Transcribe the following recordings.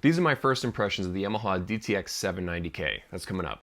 These are my first impressions of the Yamaha DTX790k. That's coming up.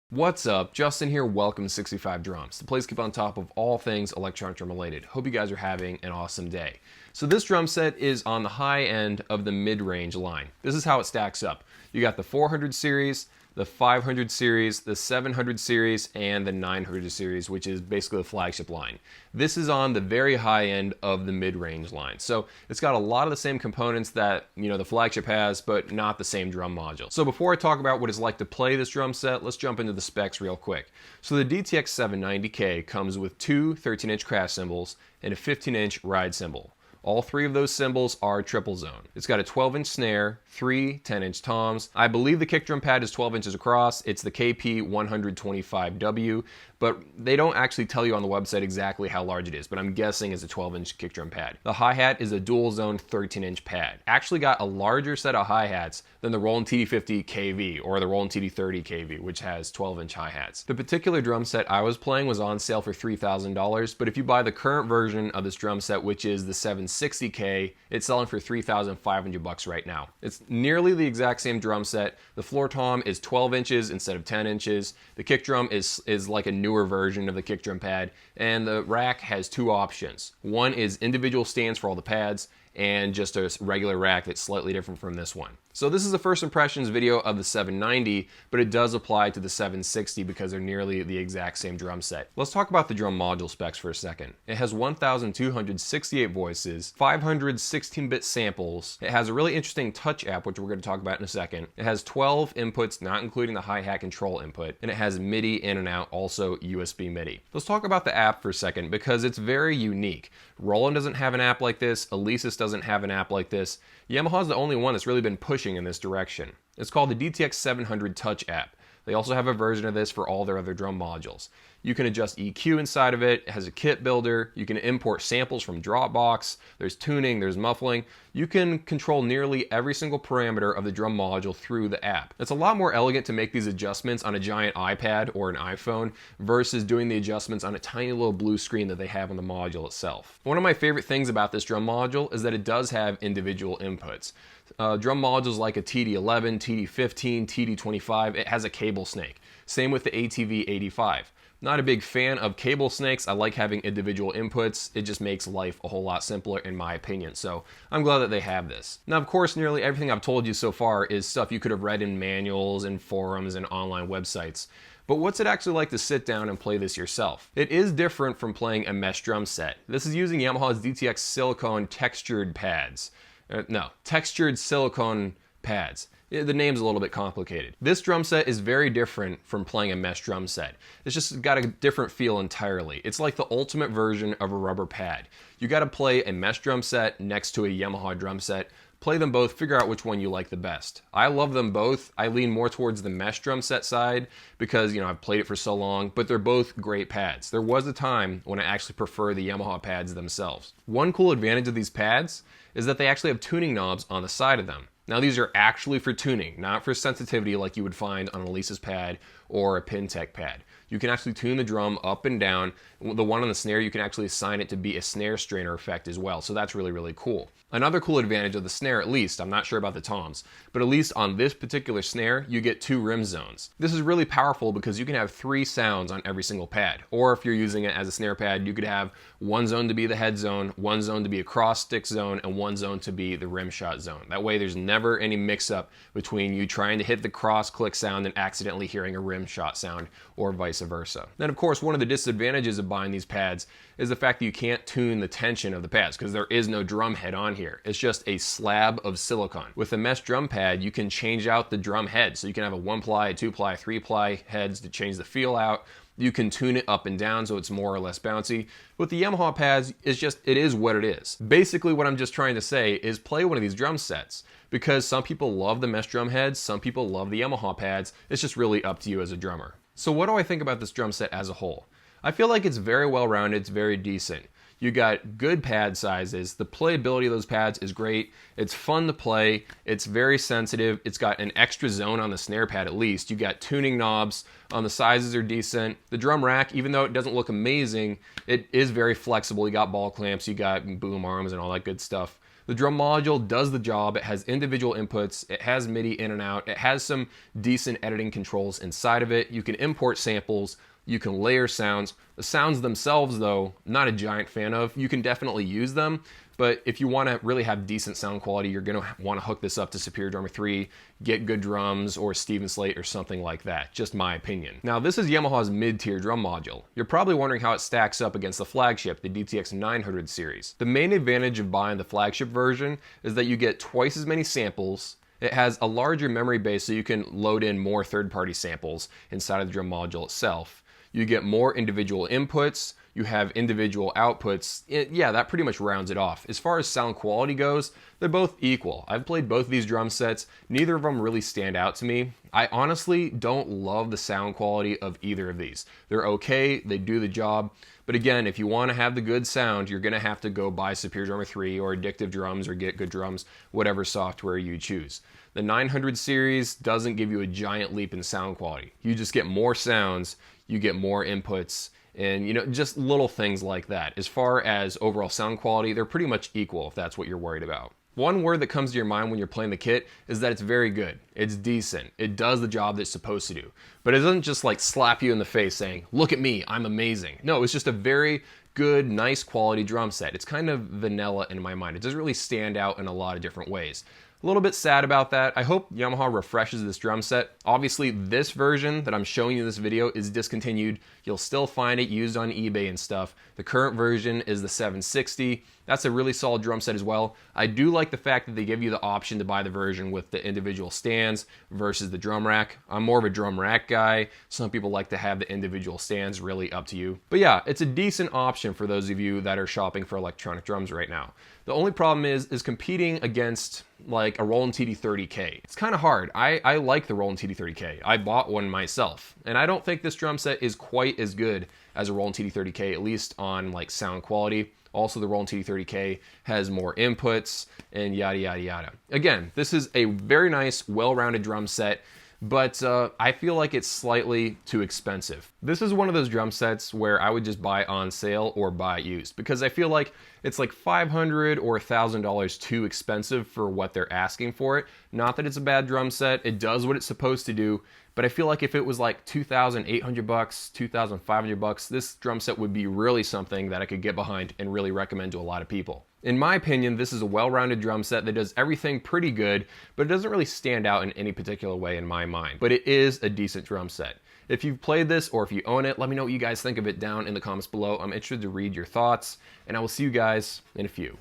What's up? Justin here. Welcome to 65 Drums, the place to keep on top of all things electronic drum related. Hope you guys are having an awesome day. So this drum set is on the high end of the mid-range line. This is how it stacks up. You got the 400 series, the 500 series, the 700 series, and the 900 series, which is basically the flagship line. This is on the very high end of the mid-range line. So it's got a lot of the same components that, the flagship has, but not the same drum module. So before I talk about what it's like to play this drum set, let's jump into the specs real quick. So the DTX790k comes with two 13-inch crash cymbals and a 15-inch ride cymbal. All three of those cymbals are triple zone. It's got a 12-inch snare, three 10-inch toms. I believe the kick drum pad is 12 inches across. It's the KP125W, but they don't actually tell you on the website exactly how large it is, but I'm guessing it's a 12-inch kick drum pad. The hi-hat is a dual zone 13-inch pad. Actually got a larger set of hi-hats than the Roland TD50KV or the Roland TD30KV, which has 12-inch hi-hats. The particular drum set I was playing was on sale for $3,000, but if you buy the current version of this drum set, which is the 760K, it's selling for $3,500 right now. It's nearly the exact same drum set. The floor tom is 12 inches instead of 10 inches. The kick drum is like a newer version of the kick drum pad, and the rack has two options. One is individual stands for all the pads, and just a regular rack that's slightly different from this one. So this is a first impressions video of the 790, but it does apply to the 760 because they're nearly the exact same drum set. Let's talk about the drum module specs for a second. It has 1,268 voices, 500 16-bit samples. It has a really interesting touch app, which we're going to talk about in a second. It has 12 inputs, not including the hi-hat control input, and it has MIDI in and out, also USB MIDI. Let's talk about the app for a second because it's very unique. Roland doesn't have an app like this. Alesis doesn't have an app like this. Yamaha's the only one that's really been pushing in this direction. It's called the DTX700 Touch app. They also have a version of this for all their other drum modules. You can adjust EQ inside of it. It has a kit builder. You can import samples from Dropbox. There's tuning, there's muffling. You can control nearly every single parameter of the drum module through the app. It's a lot more elegant to make these adjustments on a giant iPad or an iPhone versus doing the adjustments on a tiny little blue screen that they have on the module itself. One of my favorite things about this drum module is that it does have individual inputs. Drum modules like a TD11, TD15, TD25, it has a cable snake. Same with the ATV85. Not a big fan of cable snakes. I like having individual inputs. It just makes life a whole lot simpler in my opinion. So I'm glad that they have this. Now, of course, nearly everything I've told you so far is stuff you could have read in manuals and forums and online websites. But what's it actually like to sit down and play this yourself? It is different from playing a mesh drum set. This is using Yamaha's DTX silicone textured pads. Textured silicone pads. The name's a little bit complicated. This drum set is very different from playing a mesh drum set. It's just got a different feel entirely. It's like the ultimate version of a rubber pad. You gotta play a mesh drum set next to a Yamaha drum set. Play them both, figure out which one you like the best. I love them both. I lean more towards the mesh drum set side because, I've played it for so long, but they're both great pads. There was a time when I actually prefer the Yamaha pads themselves. One cool advantage of these pads is that they actually have tuning knobs on the side of them. Now these are actually for tuning, not for sensitivity like you would find on a Alesis pad or a Pintech pad. You can actually tune the drum up and down. The one on the snare, you can actually assign it to be a snare strainer effect as well, so that's really, really cool. Another cool advantage of the snare, at least, I'm not sure about the toms, but at least on this particular snare, you get two rim zones. This is really powerful because you can have three sounds on every single pad. Or if you're using it as a snare pad, you could have one zone to be the head zone, one zone to be a cross stick zone, and one zone to be the rim shot zone. That way there's never any mix up between you trying to hit the cross click sound and accidentally hearing a rim shot sound, or vice versa. Then of course, one of the disadvantages of buying these pads is the fact that you can't tune the tension of the pads because there is no drum head on here. It's just a slab of silicone. With a mesh drum pad, you can change out the drum head. So you can have a 1-ply, 2-ply, 3-ply heads to change the feel out. You can tune it up and down so it's more or less bouncy. With the Yamaha pads, it is what it is. Basically what I'm just trying to say is play one of these drum sets because some people love the mesh drum heads, some people love the Yamaha pads. It's just really up to you as a drummer. So what do I think about this drum set as a whole? I feel like it's very well rounded, it's very decent. You got good pad sizes. The playability of those pads is great. It's fun to play. It's very sensitive. It's got an extra zone on the snare pad at least. You got tuning knobs. The sizes are decent. The drum rack, even though it doesn't look amazing, it is very flexible. You got ball clamps, you got boom arms and all that good stuff. The drum module does the job. It has individual inputs. It has MIDI in and out. It has some decent editing controls inside of it. You can import samples. You can layer sounds. The sounds themselves, though, not a giant fan of. You can definitely use them, but if you want to really have decent sound quality, you're going to want to hook this up to Superior Drummer 3, get good drums, or Steven Slate or something like that. Just my opinion. Now, this is Yamaha's mid-tier drum module. You're probably wondering how it stacks up against the flagship, the DTX900 series. The main advantage of buying the flagship version is that you get twice as many samples. It has a larger memory base, so you can load in more third-party samples inside of the drum module itself. You get more individual inputs, you have individual outputs. Yeah, that pretty much rounds it off. As far as sound quality goes, they're both equal. I've played both of these drum sets. Neither of them really stand out to me. I honestly don't love the sound quality of either of these. They're okay, they do the job. But again, if you want to have the good sound, you're going to have to go buy Superior Drummer 3 or Addictive Drums or Get Good Drums, whatever software you choose. The 900 series doesn't give you a giant leap in sound quality. You just get more sounds, you get more inputs, and just little things like that. As far as overall sound quality, they're pretty much equal if that's what you're worried about. One word that comes to your mind when you're playing the kit is that it's very good. It's decent. It does the job that it's supposed to do. But it doesn't just like slap you in the face saying, look at me, I'm amazing. No, it's just a very good, nice quality drum set. It's kind of vanilla in my mind. It doesn't really stand out in a lot of different ways. A little bit sad about that. I hope Yamaha refreshes this drum set. Obviously, this version that I'm showing you in this video is discontinued. You'll still find it used on eBay and stuff. The current version is the 760. That's a really solid drum set as well. I do like the fact that they give you the option to buy the version with the individual stands versus the drum rack. I'm more of a drum rack guy. Some people like to have the individual stands, really up to you. But yeah, it's a decent option for those of you that are shopping for electronic drums right now. The only problem is competing against like a Roland TD30k. It's kind of hard. I like the Roland TD30k. I bought one myself, and I don't think this drum set is quite as good as a Roland TD30k, at least on like sound quality. Also, the Roland TD30k has more inputs and yada, yada, yada. Again, this is a very nice, well-rounded drum set, but I feel like it's slightly too expensive. This is one of those drum sets where I would just buy on sale or buy used, because I feel like it's like $500 or $1,000 too expensive for what they're asking for it. Not that it's a bad drum set, it does what it's supposed to do, but I feel like if it was like $2,800, $2,500, this drum set would be really something that I could get behind and really recommend to a lot of people. In my opinion, this is a well-rounded drum set that does everything pretty good, but it doesn't really stand out in any particular way in my mind. But it is a decent drum set. If you've played this or if you own it, let me know what you guys think of it down in the comments below. I'm interested to read your thoughts, and I will see you guys in a few.